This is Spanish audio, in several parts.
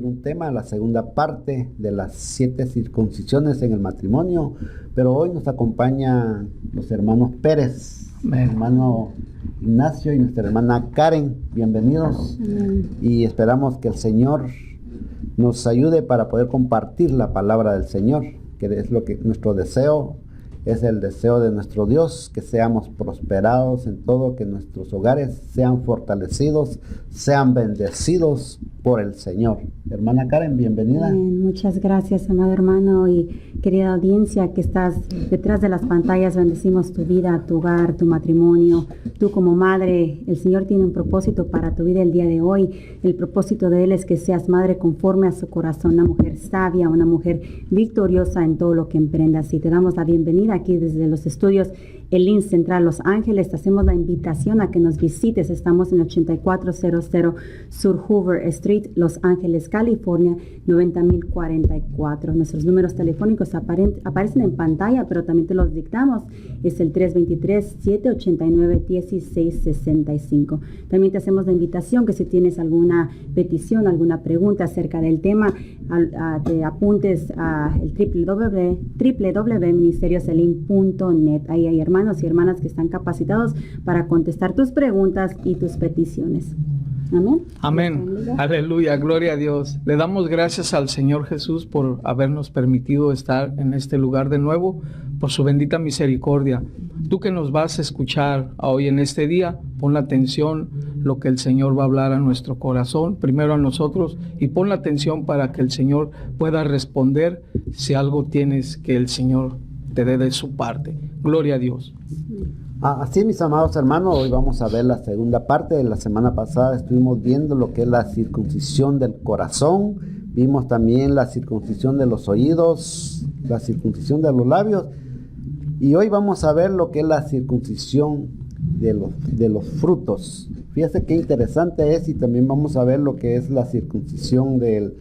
Un tema, la segunda parte de las 7 circuncisiones en el matrimonio, pero hoy nos acompañan los hermanos Pérez, hermano Ignacio y nuestra hermana Karen. Bienvenidos. Y esperamos que el Señor nos ayude para poder compartir la palabra del Señor, que es lo que nuestro deseo, es el deseo de nuestro Dios, que seamos prosperados en todo, que nuestros hogares sean fortalecidos, sean bendecidos por el Señor. Hermana Karen, bienvenida. Muchas gracias, amado hermano y querida audiencia que estás detrás de las pantallas. Bendecimos tu vida, tu hogar, tu matrimonio. Tú como madre, el Señor tiene un propósito para tu vida el día de hoy. El propósito de Él es que seas madre conforme a su corazón, una mujer sabia, una mujer victoriosa en todo lo que emprendas. Y te damos la bienvenida aquí desde los estudios El Link Central Los Ángeles. Te hacemos la invitación a que nos visites. Estamos en 8400 Sur Hoover Street, Los Ángeles, California, 90044. Nuestros números telefónicos aparecen en pantalla, pero también te los dictamos. Es el 323-789-1665. También te hacemos la invitación que si tienes alguna petición, alguna pregunta acerca del tema, te apuntes a el www.ministerioselim.net. Ahí hay hermanos y hermanas que están capacitados para contestar tus preguntas y tus peticiones. Amén. Amén. Aleluya. Gloria a Dios. Le damos gracias al Señor Jesús por habernos permitido estar en este lugar de nuevo, por su bendita misericordia. Tú que nos vas a escuchar hoy en este día, pon la atención lo que el Señor va a hablar a nuestro corazón, primero a nosotros, y pon la atención para que el Señor pueda responder si algo tienes que el Señor te dé de su parte. Gloria a Dios. Así, mis amados hermanos, hoy vamos a ver la segunda parte. De la semana pasada estuvimos viendo lo que es la circuncisión del corazón, vimos también la circuncisión de los oídos, la circuncisión de los labios, y hoy vamos a ver lo que es la circuncisión de los frutos. Fíjate qué interesante es, y también vamos a ver lo que es la circuncisión de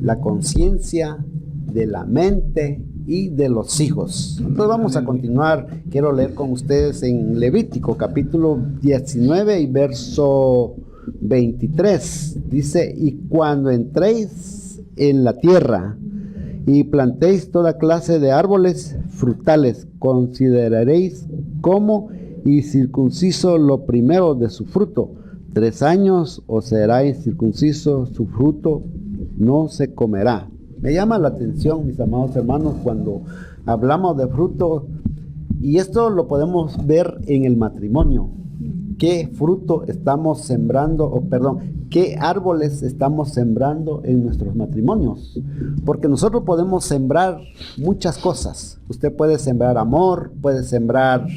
la conciencia, de la mente y de los hijos. Entonces vamos a continuar. Quiero leer con ustedes en Levítico capítulo 19 y verso 23. Dice: y cuando entréis en la tierra y plantéis toda clase de árboles frutales, consideraréis como y circunciso lo primero de su fruto. 3 años os será incircunciso su fruto, no se comerá. Me llama la atención, mis amados hermanos, cuando hablamos de fruto, y esto lo podemos ver en el matrimonio. ¿Qué fruto estamos sembrando, qué árboles estamos sembrando en nuestros matrimonios? Porque nosotros podemos sembrar muchas cosas. Usted puede sembrar amor, puede sembrar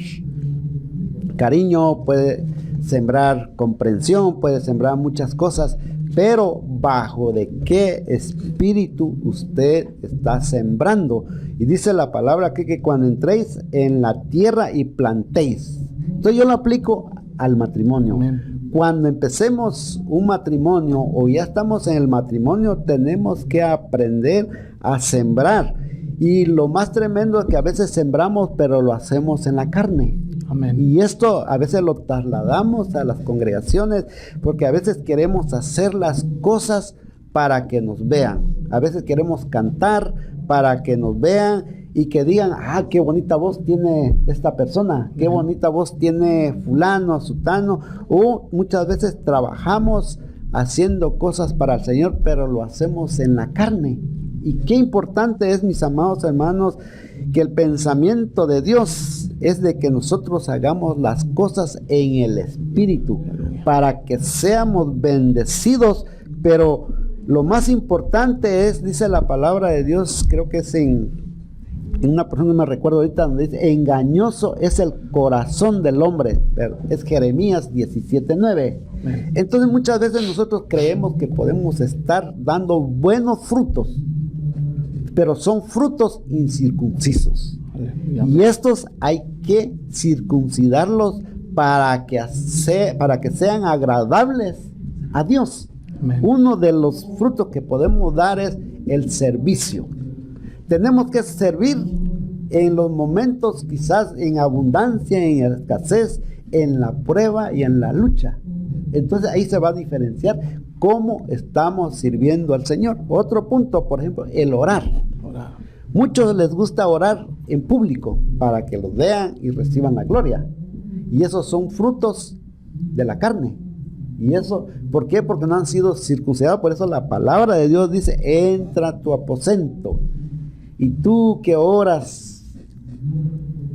cariño, puede sembrar comprensión, puede sembrar muchas cosas, pero ¿bajo de qué espíritu usted está sembrando? Y dice la palabra aquí que cuando entréis en la tierra y plantéis. Entonces yo lo aplico al matrimonio. Amén. Cuando empecemos un matrimonio o ya estamos en el matrimonio, tenemos que aprender a sembrar. Y lo más tremendo es que a veces sembramos, pero lo hacemos en la carne. Amén. Y esto a veces lo trasladamos a las congregaciones, porque a veces queremos hacer las cosas para que nos vean. A veces queremos cantar para que nos vean y que digan: ah, qué bonita voz tiene esta persona, qué bonita voz tiene fulano, sutano. O muchas veces trabajamos haciendo cosas para el Señor, pero lo hacemos en la carne. Y qué importante es, mis amados hermanos, que el pensamiento de Dios es de que nosotros hagamos las cosas en el Espíritu para que seamos bendecidos. Pero lo más importante es, dice la palabra de Dios, creo que es en en una porción que me recuerdo ahorita donde dice, engañoso es el corazón del hombre, es Jeremías 17:9. Entonces muchas veces nosotros creemos que podemos estar dando buenos frutos, pero son frutos incircuncisos. Y estos hay que circuncidarlos para que sean agradables a Dios. Amén. Uno de los frutos que podemos dar es el servicio. Tenemos que servir en los momentos, quizás en abundancia, en escasez, en la prueba y en la lucha. Entonces ahí se va a diferenciar cómo estamos sirviendo al Señor. Otro punto, por ejemplo, el orar. Muchos les gusta orar en público para que los vean y reciban la gloria. Y esos son frutos de la carne. ¿Y eso por qué? Porque no han sido circuncidados. Por eso la palabra de Dios dice, entra a tu aposento. Y tú que oras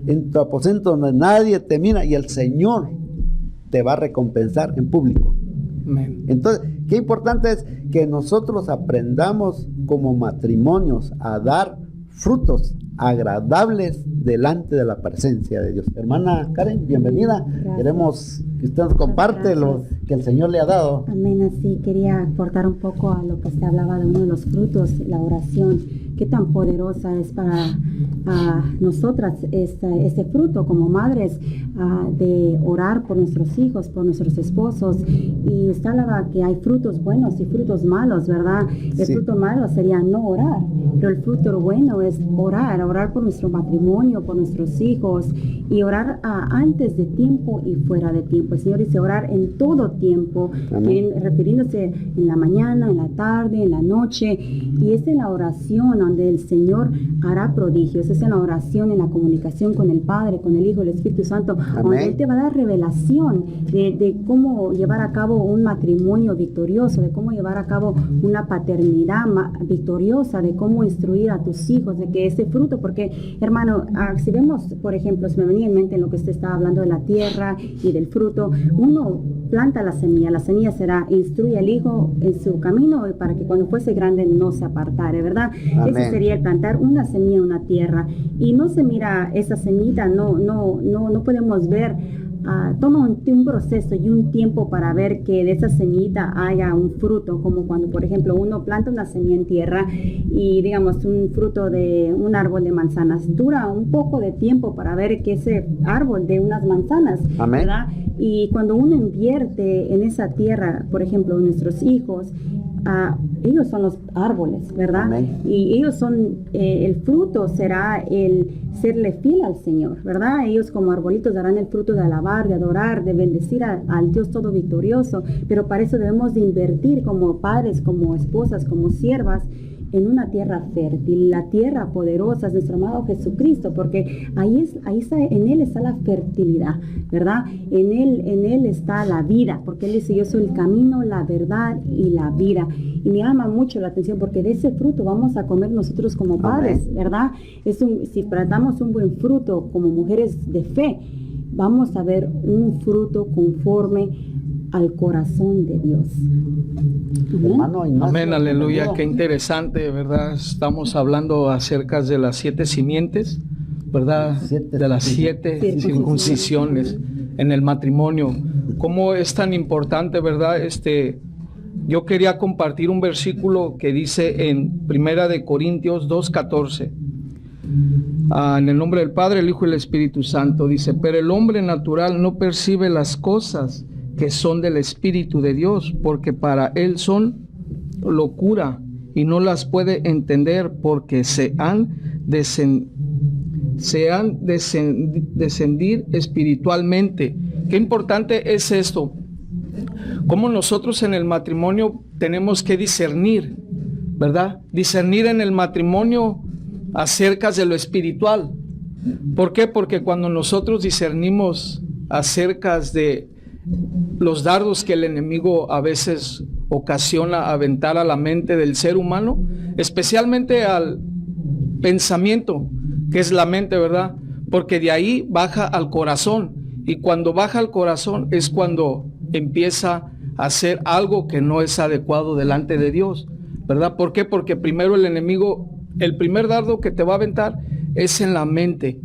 en tu aposento donde nadie te mira, y el Señor te va a recompensar en público. Amén. Entonces, qué importante es que nosotros aprendamos como matrimonios a dar frutos agradables delante de la presencia de Dios. Hermana Karen, bienvenida. Gracias. Queremos que usted nos comparte lo que el Señor le ha dado. Amén. Así quería aportar un poco a lo que se hablaba de uno de los frutos, la oración. Qué tan poderosa es para nosotras este fruto como madres, de orar por nuestros hijos, por nuestros esposos. Y usted hablaba que hay frutos buenos y frutos malos, ¿verdad? El fruto malo sería no orar, pero el fruto bueno es orar por nuestro matrimonio, por nuestros hijos, y orar antes de tiempo y fuera de tiempo. El Señor dice orar en todo tiempo, refiriéndose en la mañana, en la tarde, en la noche, y es en la oración donde el Señor hará prodigios. Es en la oración, en la comunicación con el Padre, con el Hijo, el Espíritu Santo, donde Él te va a dar revelación de cómo llevar a cabo un matrimonio victorioso, de cómo llevar a cabo una paternidad victoriosa, de cómo instruir a tus hijos, de que ese fruto, porque hermano, si vemos, por ejemplo, se me venía en mente en lo que usted estaba hablando de la tierra y del fruto, uno planta la semilla será, instruye al hijo en su camino para que cuando fuese grande no se apartare, ¿verdad? Amén. Ese sería el plantar una semilla en una tierra, y no se mira esa semilla, no podemos ver, toma un proceso y un tiempo para ver que de esa semillita haya un fruto, como cuando, por ejemplo, uno planta una semilla en tierra y, digamos, un fruto de un árbol de manzanas. Dura un poco de tiempo para ver que ese árbol dé unas manzanas, Amén. ¿verdad? Y cuando uno invierte en esa tierra, por ejemplo, nuestros hijos, ellos son los árboles, ¿verdad? Amén. Y ellos son, el fruto será el serle fiel al Señor, ¿verdad? Ellos como arbolitos darán el fruto de alabar, de adorar, de bendecir al Dios todo victorioso, pero para eso debemos de invertir como padres, como esposas, como siervas, en una tierra fértil, la tierra poderosa es nuestro amado Jesucristo, porque ahí está, en Él está la fertilidad, ¿verdad? En Él está la vida, porque Él dice, yo soy el camino, la verdad y la vida. Y me llama mucho la atención, porque de ese fruto vamos a comer nosotros como padres, Amén. ¿verdad? Si tratamos un buen fruto como mujeres de fe, vamos a ver un fruto conforme al corazón de Dios. Amén. Hermano Ignacio, Amén, aleluya, bienvenido. qué interesante, ¿verdad? Estamos hablando acerca de las 7 simientes, ¿verdad? De las 7 circuncisiones en el matrimonio. ¿Cómo es tan importante, verdad? Yo quería compartir un versículo que dice en 1 de Corintios 2:14. En el nombre del Padre, el Hijo y el Espíritu Santo, dice, pero el hombre natural no percibe las cosas que son del Espíritu de Dios, porque para él son locura y no las puede entender, porque se han descendido espiritualmente. Qué importante es esto. Cómo nosotros en el matrimonio tenemos que discernir, ¿verdad? Discernir en el matrimonio acerca de lo espiritual. ¿Por qué? Porque cuando nosotros discernimos acerca de los dardos que el enemigo a veces ocasiona aventar a la mente del ser humano, especialmente al pensamiento, que es la mente, ¿verdad? Porque de ahí baja al corazón, y cuando baja al corazón es cuando empieza a hacer algo que no es adecuado delante de Dios, ¿verdad? ¿Por qué? Porque primero el enemigo, el primer dardo que te va a aventar es en la mente,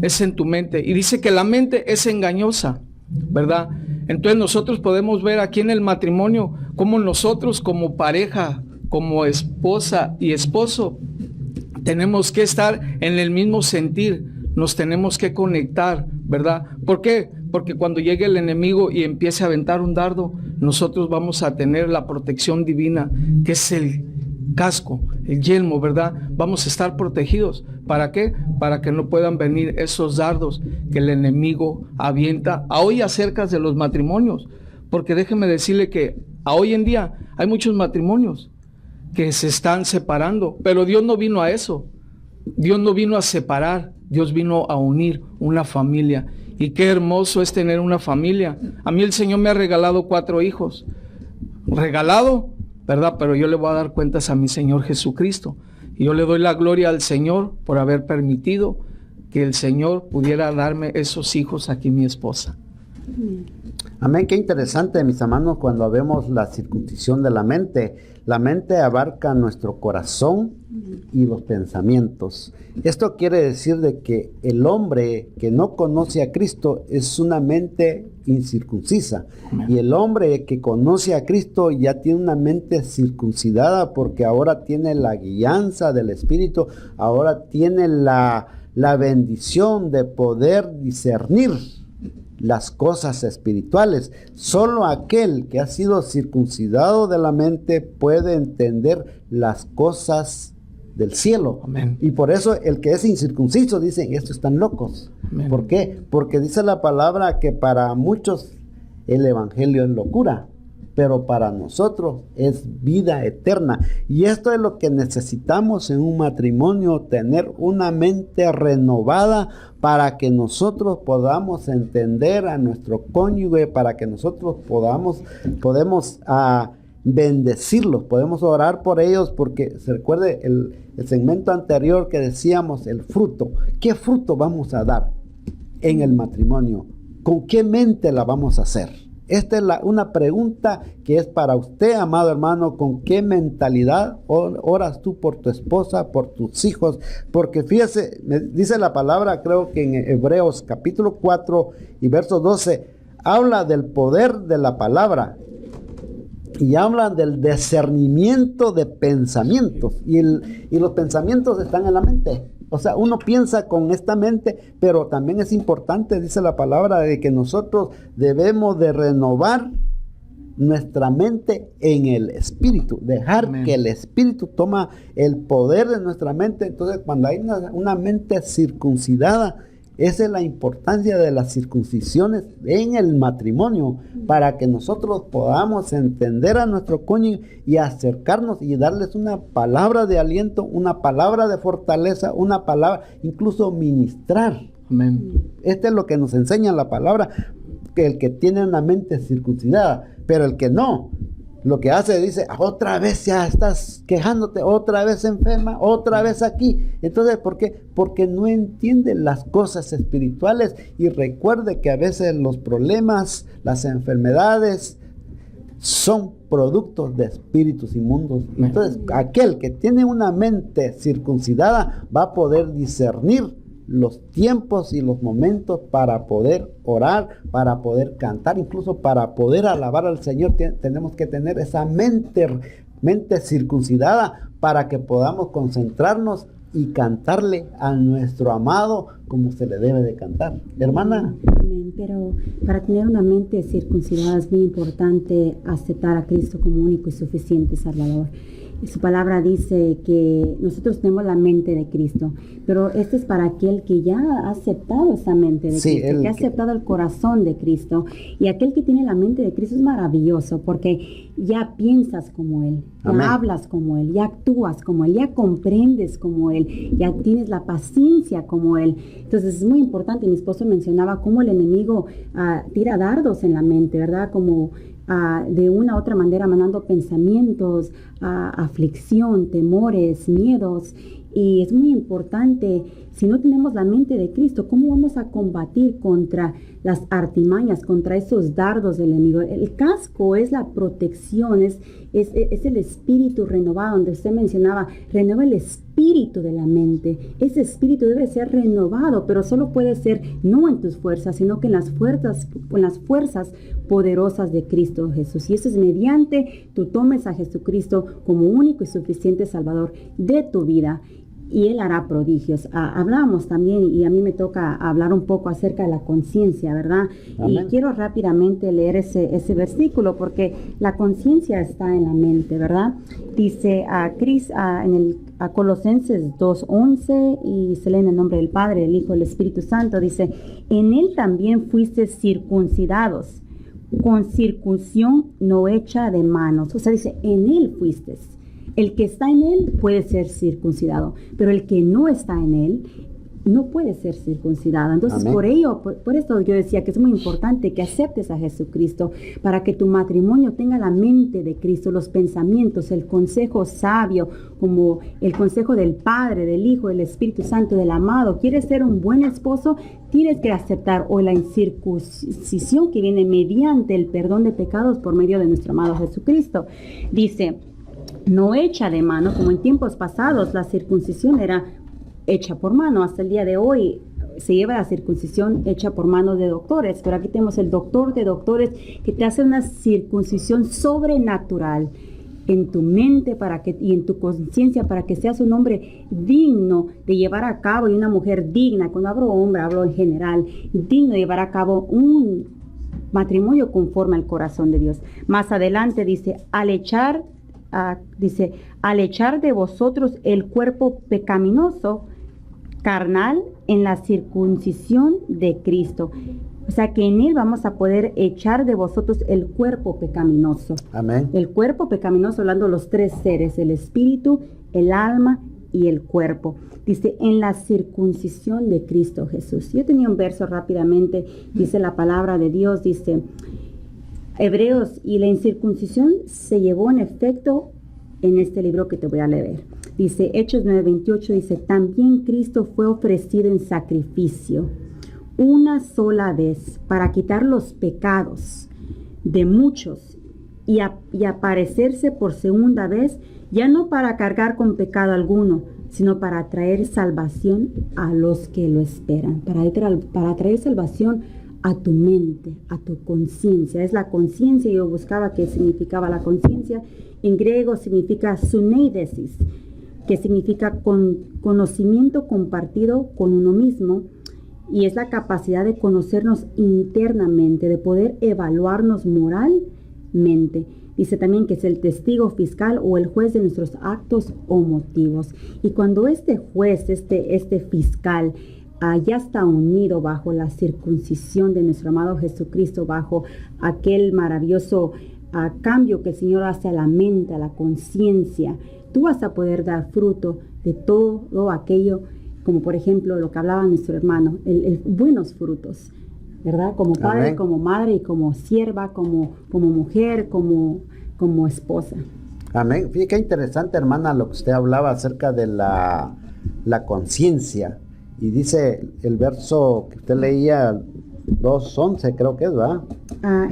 es en tu mente. Y dice que la mente es engañosa, ¿verdad? Entonces nosotros podemos ver aquí en el matrimonio cómo nosotros como pareja, como esposa y esposo, tenemos que estar en el mismo sentir, nos tenemos que conectar, ¿verdad? ¿Por qué? Porque cuando llegue el enemigo y empiece a aventar un dardo, nosotros vamos a tener la protección divina, que es el casco, el yelmo, ¿verdad? Vamos a estar protegidos. ¿Para qué? Para que no puedan venir esos dardos que el enemigo avienta a hoy acerca de los matrimonios. Porque déjeme decirle que a hoy en día hay muchos matrimonios que se están separando, pero Dios no vino a eso. Dios no vino a separar, Dios vino a unir una familia. Y qué hermoso es tener una familia. A mí el Señor me ha regalado 4 hijos. Regalado, ¿verdad? Pero yo le voy a dar cuentas a mi Señor Jesucristo. Y yo le doy la gloria al Señor por haber permitido que el Señor pudiera darme esos hijos aquí, mi esposa. Amén, qué interesante, mis hermanos, cuando vemos la circuncisión de la mente. La mente abarca nuestro corazón y los pensamientos. Esto quiere decir de que el hombre que no conoce a Cristo es una mente incircuncisa. Amén. Y el hombre que conoce a Cristo ya tiene una mente circuncidada, porque ahora tiene la guianza del Espíritu, ahora tiene la bendición de poder discernir las cosas espirituales. Solo aquel que ha sido circuncidado de la mente puede entender las cosas del cielo. Amén. Y por eso el que es incircunciso dicen, estos están locos. Amén. ¿Por qué? Porque dice la palabra que para muchos el evangelio es locura, pero para nosotros es vida eterna. Y esto es lo que necesitamos en un matrimonio, tener una mente renovada para que nosotros podamos entender a nuestro cónyuge, para que nosotros podemos bendecirlos, podemos orar por ellos, porque se recuerde el segmento anterior que decíamos, el fruto. ¿Qué fruto vamos a dar en el matrimonio? ¿Con qué mente la vamos a hacer? Esta es una pregunta que es para usted, amado hermano. ¿Con qué mentalidad oras tú por tu esposa, por tus hijos? Porque fíjese, me dice la palabra, creo que en Hebreos capítulo 4 y verso 12, habla del poder de la palabra y habla del discernimiento de pensamientos. Y los pensamientos están en la mente. O sea, uno piensa con esta mente, pero también es importante, dice la palabra, de que nosotros debemos de renovar nuestra mente en el Espíritu, dejar Amén. Que el Espíritu toma el poder de nuestra mente. Entonces, cuando hay una mente circuncidada, esa es la importancia de las circuncisiones en el matrimonio, para que nosotros podamos entender a nuestro cónyuge y acercarnos y darles una palabra de aliento, una palabra de fortaleza, una palabra, incluso ministrar. Amén. Este es lo que nos enseña la palabra, que el que tiene una mente circuncidada, pero el que no, lo que hace, dice, otra vez ya estás quejándote, otra vez enferma, otra vez aquí. Entonces, ¿por qué? Porque no entiende las cosas espirituales. Y recuerde que a veces los problemas, las enfermedades, son productos de espíritus inmundos. Entonces, aquel que tiene una mente circuncidada va a poder discernir los tiempos y los momentos para poder orar, para poder cantar, incluso para poder alabar al Señor. Tenemos que tener esa mente circuncidada para que podamos concentrarnos y cantarle a nuestro amado como se le debe de cantar. Hermana. Amén. Pero para tener una mente circuncidada es muy importante aceptar a Cristo como único y suficiente Salvador. Su palabra dice que nosotros tenemos la mente de Cristo, pero este es para aquel que ya ha aceptado esa mente de Cristo, que ha aceptado el corazón de Cristo. Y aquel que tiene la mente de Cristo es maravilloso, porque ya piensas como Él, ya Amén. Hablas como Él, ya actúas como Él, ya comprendes como Él, ya tienes la paciencia como Él. Entonces es muy importante. Mi esposo mencionaba cómo el enemigo tira dardos en la mente, ¿verdad? Como de una u otra manera mandando pensamientos, aflicción, temores, miedos. Y es muy importante, si no tenemos la mente de Cristo, ¿cómo vamos a combatir contra las artimañas, contra esos dardos del enemigo? El casco es la protección, es el espíritu renovado, donde usted mencionaba, renueva el espíritu de la mente. Ese espíritu debe ser renovado, pero solo puede ser no en tus fuerzas, sino que en las fuerzas poderosas de Cristo Jesús. Y eso es mediante tú tomes a Jesucristo como único y suficiente Salvador de tu vida. Y Él hará prodigios. Hablábamos también, y a mí me toca hablar un poco acerca de la conciencia, ¿verdad? Amén. Y quiero rápidamente leer ese versículo, porque la conciencia está en la mente, ¿verdad? Dice a Colosenses 2:11, y se lee en el nombre del Padre, del Hijo, del Espíritu Santo, dice, en Él también fuiste circuncidados, con circuncisión no hecha de manos. O sea, dice, en Él fuiste. El que está en Él puede ser circuncidado, pero el que no está en Él no puede ser circuncidado. Entonces, Amén. por esto yo decía que es muy importante que aceptes a Jesucristo para que tu matrimonio tenga la mente de Cristo, los pensamientos, el consejo sabio, como el consejo del Padre, del Hijo, del Espíritu Santo, del amado. ¿Quieres ser un buen esposo? Tienes que aceptar hoy la incircuncisión que viene mediante el perdón de pecados por medio de nuestro amado Jesucristo. Dice, no hecha de mano, como en tiempos pasados la circuncisión era hecha por mano. Hasta el día de hoy se lleva la circuncisión hecha por mano de doctores, pero aquí tenemos el doctor de doctores que te hace una circuncisión sobrenatural en tu mente y en tu conciencia para que seas un hombre digno de llevar a cabo y una mujer digna. Cuando hablo hombre, hablo en general, digno de llevar a cabo un matrimonio conforme al corazón de Dios. Más adelante dice, al echar de vosotros el cuerpo pecaminoso, carnal, en la circuncisión de Cristo. O sea que en Él vamos a poder echar de vosotros el cuerpo pecaminoso. Amén. El cuerpo pecaminoso, hablando de los tres seres, el espíritu, el alma y el cuerpo. Dice, en la circuncisión de Cristo Jesús. Yo tenía un verso rápidamente, dice la palabra de Dios, dice, Hebreos, y la incircuncisión se llevó en efecto en este libro que te voy a leer. Dice, Hechos 9:28, dice, también Cristo fue ofrecido en sacrificio una sola vez para quitar los pecados de muchos y aparecerse por segunda vez, ya no para cargar con pecado alguno, sino para traer salvación a los que lo esperan, para traer salvación a tu mente, a tu conciencia. Es la conciencia, yo buscaba qué significaba la conciencia. En griego significa suneidesis, que significa conocimiento compartido con uno mismo, y es la capacidad de conocernos internamente, de poder evaluarnos moralmente. Dice también que es el testigo fiscal o el juez de nuestros actos o motivos. Y cuando este juez, este fiscal, ya está unido bajo la circuncisión de nuestro amado Jesucristo, bajo aquel maravilloso cambio que el Señor hace a la mente, a la conciencia, tú vas a poder dar fruto de todo aquello, como por ejemplo lo que hablaba nuestro hermano, el buenos frutos, ¿verdad? Como padre, Amén. como madre y como sierva, como mujer, como esposa. Amén. Fíjate qué interesante, hermana, lo que usted hablaba acerca de la conciencia. Y dice el verso que usted leía, 2:11, creo que es, ¿verdad?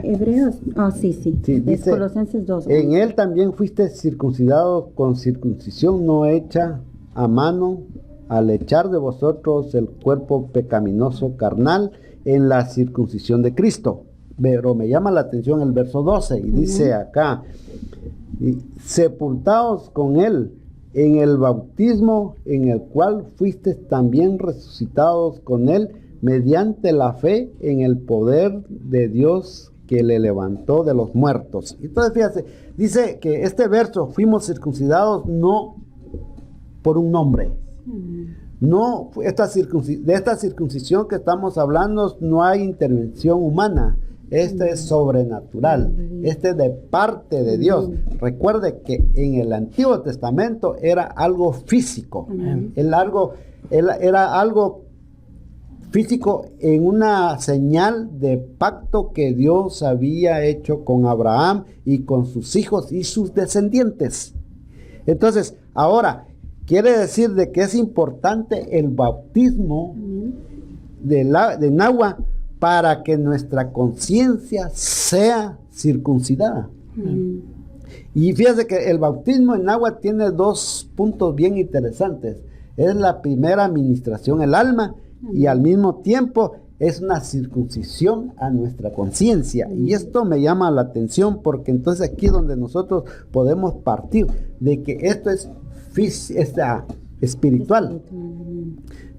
Hebreos, sí, Sí, es dice, Colosenses 2. en Él también fuiste circuncidados con circuncisión no hecha a mano, al echar de vosotros el cuerpo pecaminoso carnal en la circuncisión de Cristo. Pero me llama la atención el verso 12 y dice acá, sepultados con Él en el bautismo en el cual fuiste también resucitados con Él mediante la fe en el poder de Dios que le levantó de los muertos. Entonces fíjate, dice que este verso, fuimos circuncidados no por un nombre. No, de esta circuncisión que estamos hablando no hay intervención humana. Este es sobrenatural, este es de parte de Dios. Recuerde que en el Antiguo Testamento era algo físico, era algo físico en una señal de pacto que Dios había hecho con Abraham y con sus hijos y sus descendientes. Entonces, ahora, quiere decir de que es importante el bautismo de agua para que nuestra conciencia sea circuncidada. Y fíjese que el bautismo en agua tiene dos puntos bien interesantes. Es la primera administración al alma y al mismo tiempo es una circuncisión a nuestra conciencia. Y esto me llama la atención porque entonces aquí es donde nosotros podemos partir de que esto es espiritual.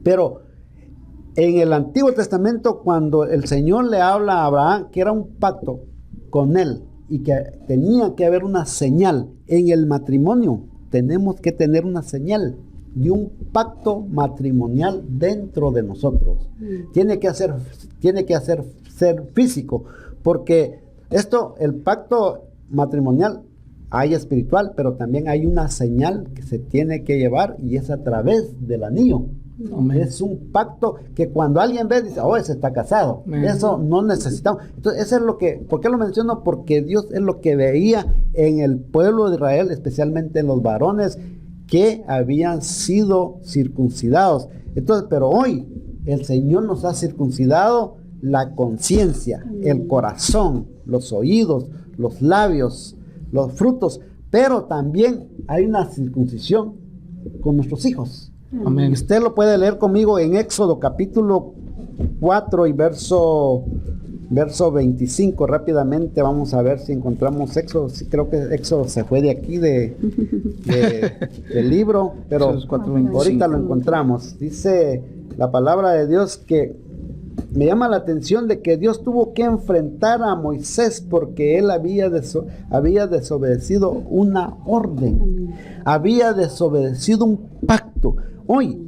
Pero en el Antiguo Testamento, cuando el Señor le habla a Abraham, que era un pacto con él y que tenía que haber una señal en el matrimonio, tenemos que tener una señal de un pacto matrimonial dentro de nosotros. Tiene que ser físico, porque el pacto matrimonial hay espiritual, pero también hay una señal que se tiene que llevar y es a través del anillo. Amén. Es un pacto que cuando alguien ve, dice, oh, ese está casado. Amén. Eso no necesitamos. Entonces, eso es lo que, ¿por qué lo menciono? Porque Dios es lo que veía en el pueblo de Israel, especialmente en los varones que habían sido circuncidados. Entonces, pero hoy el Señor nos ha circuncidado la conciencia, el corazón, los oídos, los labios, los frutos, pero también hay una circuncisión con nuestros hijos. Amén. Usted lo puede leer conmigo en Éxodo capítulo 4 y verso 25. Rápidamente vamos a ver si encontramos Éxodo. Sí, creo que Éxodo se fue de aquí del libro, pero ahorita lo encontramos. Dice la palabra de Dios que me llama la atención de que Dios tuvo que enfrentar a Moisés porque él había desobedecido una orden, había desobedecido un pacto. Hoy,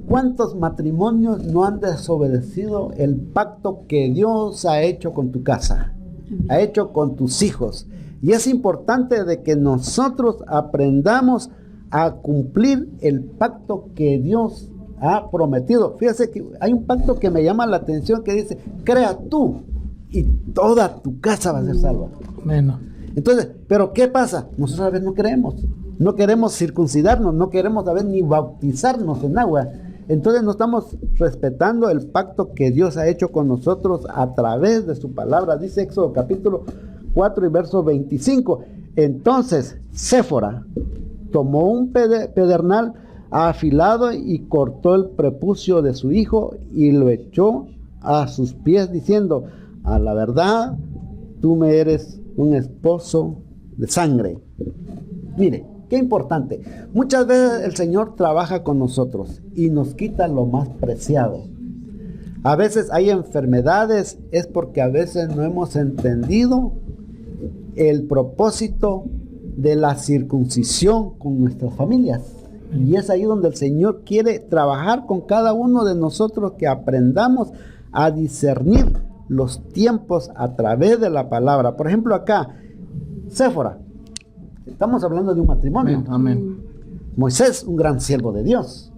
¿cuántos matrimonios no han desobedecido el pacto que Dios ha hecho con tu casa, ha hecho con tus hijos? Y es importante de que nosotros aprendamos a cumplir el pacto que Dios ha prometido. Fíjese que hay un pacto que me llama la atención que dice, crea tú y toda tu casa va a ser salva. Amén. Entonces, ¿pero qué pasa? Nosotros a veces no queremos circuncidarnos, no queremos a veces ni bautizarnos en agua. Entonces no estamos respetando el pacto que Dios ha hecho con nosotros a través de su palabra. Dice Éxodo capítulo 4 y verso 25. Entonces Séfora tomó un pedernal afilado y cortó el prepucio de su hijo y lo echó a sus pies diciendo, a la verdad, tú me eres un esposo de sangre. Mire, qué importante. Muchas veces el Señor trabaja con nosotros y nos quita lo más preciado. A veces hay enfermedades, es porque a veces no hemos entendido el propósito de la circuncisión con nuestras familias. Y es ahí donde el Señor quiere trabajar con cada uno de nosotros, que aprendamos a discernir los tiempos a través de la palabra. Por ejemplo, acá, Séfora, estamos hablando de un matrimonio. Amén. Moisés, un gran siervo de Dios.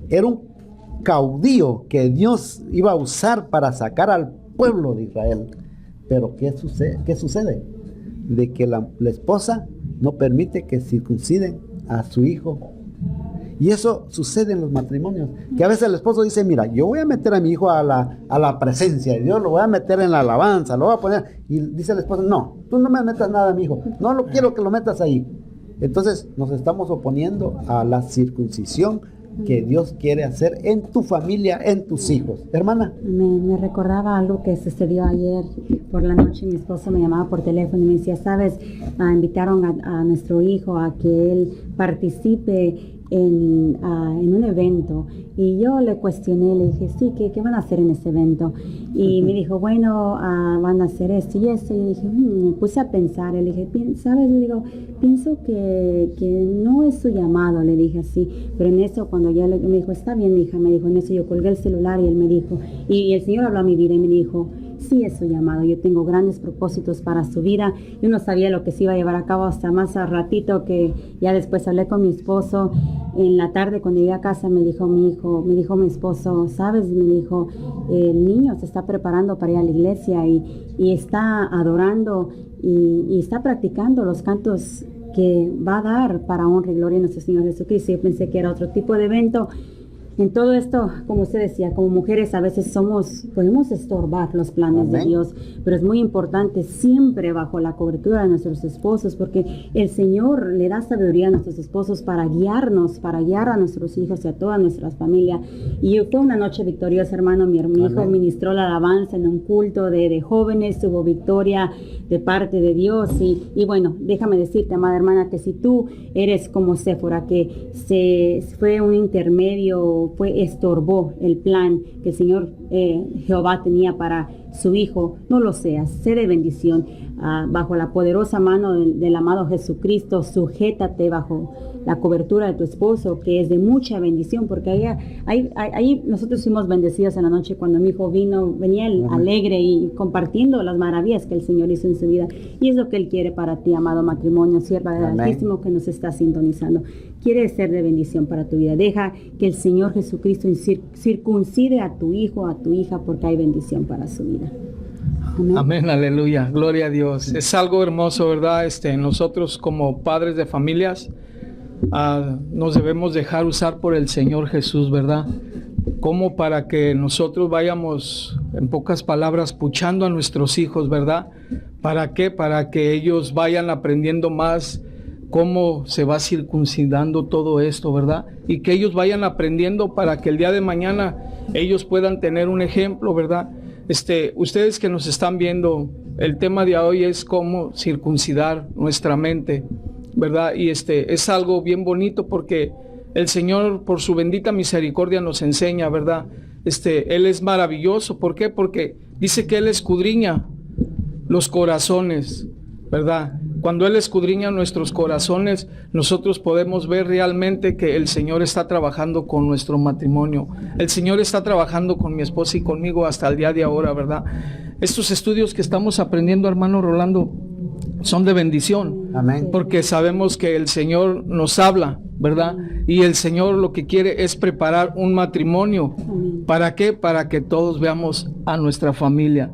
Era un caudillo que Dios iba a usar para sacar al pueblo de Israel. Pero ¿qué sucede? De que la esposa no permite que circunciden a su hijo. Y eso sucede en los matrimonios, que a veces el esposo dice, mira, yo voy a meter a mi hijo a la presencia de Dios, lo voy a meter en la alabanza, lo voy a poner, y dice el esposo, no, tú no me metas nada a mi hijo, no lo quiero que lo metas ahí. Entonces nos estamos oponiendo a la circuncisión que Dios quiere hacer en tu familia, en tus hijos. Hermana. Me recordaba algo que sucedió ayer por la noche. Mi esposo me llamaba por teléfono y me decía, sabes, invitaron a nuestro hijo a que él participe en un evento. Y yo le cuestioné, le dije, sí, ¿qué van a hacer en ese evento? Y me dijo, bueno, van a hacer esto y esto. Y yo dije, me puse a pensar, le dije, ¿sabes? Le digo, pienso que no es su llamado, le dije así. Pero en eso, cuando ya me dijo, está bien, mi hija, me dijo, en eso yo colgué el celular y él me dijo, y el Señor habló a mi vida y me dijo, sí es su llamado, yo tengo grandes propósitos para su vida. Yo no sabía lo que se iba a llevar a cabo hasta más a ratito, que ya después hablé con mi esposo. En la tarde cuando llegué a casa me dijo mi esposo, sabes, me dijo, el niño se está preparando para ir a la iglesia y está adorando y está practicando los cantos que va a dar para honra y gloria a nuestro Señor Jesucristo. Yo pensé que era otro tipo de evento. En todo esto, como usted decía, como mujeres a veces podemos estorbar los planes de Dios, pero es muy importante siempre bajo la cobertura de nuestros esposos, porque el Señor le da sabiduría a nuestros esposos para guiarnos, para guiar a nuestros hijos y a toda nuestra familia. Y fue una noche victoriosa, hermano. Mi hijo ministró la alabanza en un culto de jóvenes, tuvo victoria de parte de Dios. Y bueno, déjame decirte, amada hermana, que si tú eres como Séfora, que fue un intermedio, estorbó el plan que el Señor Jehová tenía para su hijo, no lo seas, sé de bendición. Bajo la poderosa mano del amado Jesucristo, sujétate bajo la cobertura de tu esposo, que es de mucha bendición, porque ahí nosotros fuimos bendecidos en la noche cuando mi hijo venía alegre y compartiendo las maravillas que el Señor hizo en su vida, y es lo que Él quiere para ti, amado matrimonio, sierva del Altísimo que nos está sintonizando. Quiere ser de bendición para tu vida. Deja que el Señor Jesucristo circuncide a tu hijo, a tu hija, porque hay bendición para su vida. Amén. Amén, aleluya, gloria a Dios. Es algo hermoso, ¿verdad? Nosotros como padres de familias nos debemos dejar usar por el Señor Jesús, ¿verdad? Como para que nosotros vayamos, en pocas palabras, puchando a nuestros hijos, ¿verdad? ¿Para qué? Para que ellos vayan aprendiendo más cómo se va circuncidando todo esto, ¿verdad? Y que ellos vayan aprendiendo para que el día de mañana ellos puedan tener un ejemplo, ¿verdad? Ustedes que nos están viendo, el tema de hoy es cómo circuncidar nuestra mente, ¿verdad? Y es algo bien bonito porque el Señor, por su bendita misericordia, nos enseña, ¿verdad? Él es maravilloso. ¿Por qué? Porque dice que Él escudriña los corazones, ¿verdad? Cuando Él escudriña nuestros corazones, nosotros podemos ver realmente que el Señor está trabajando con nuestro matrimonio. El Señor está trabajando con mi esposa y conmigo hasta el día de ahora, ¿verdad? Estos estudios que estamos aprendiendo, hermano Rolando, son de bendición. Amén. Porque sabemos que el Señor nos habla, ¿verdad? Y el Señor lo que quiere es preparar un matrimonio. ¿Para qué? Para que todos veamos a nuestra familia.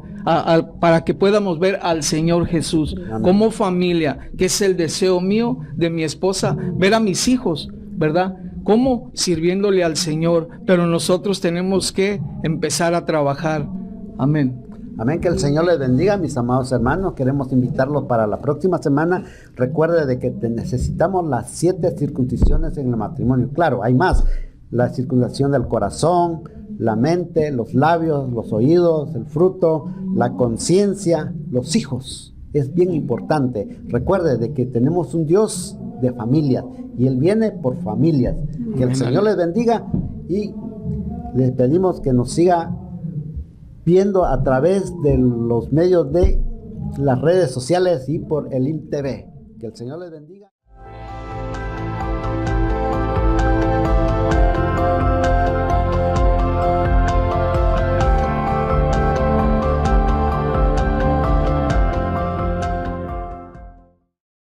Para que podamos ver al Señor Jesús. Amén. Como familia, que es el deseo mío de mi esposa, ver a mis hijos, ¿verdad? Como sirviéndole al Señor, pero nosotros tenemos que empezar a trabajar. Amén. Amén, que el Señor les bendiga, mis amados hermanos. Queremos invitarlos para la próxima semana. Recuerde de que necesitamos las 7 circuncisiones en el matrimonio. Claro, hay más. La circuncisión del corazón, la mente, los labios, los oídos, el fruto, la conciencia, los hijos. Es bien importante. Recuerde de que tenemos un Dios de familias y Él viene por familias. Que el Señor les bendiga y les pedimos que nos siga viendo a través de los medios de las redes sociales y por el IMTV. Que el Señor les bendiga.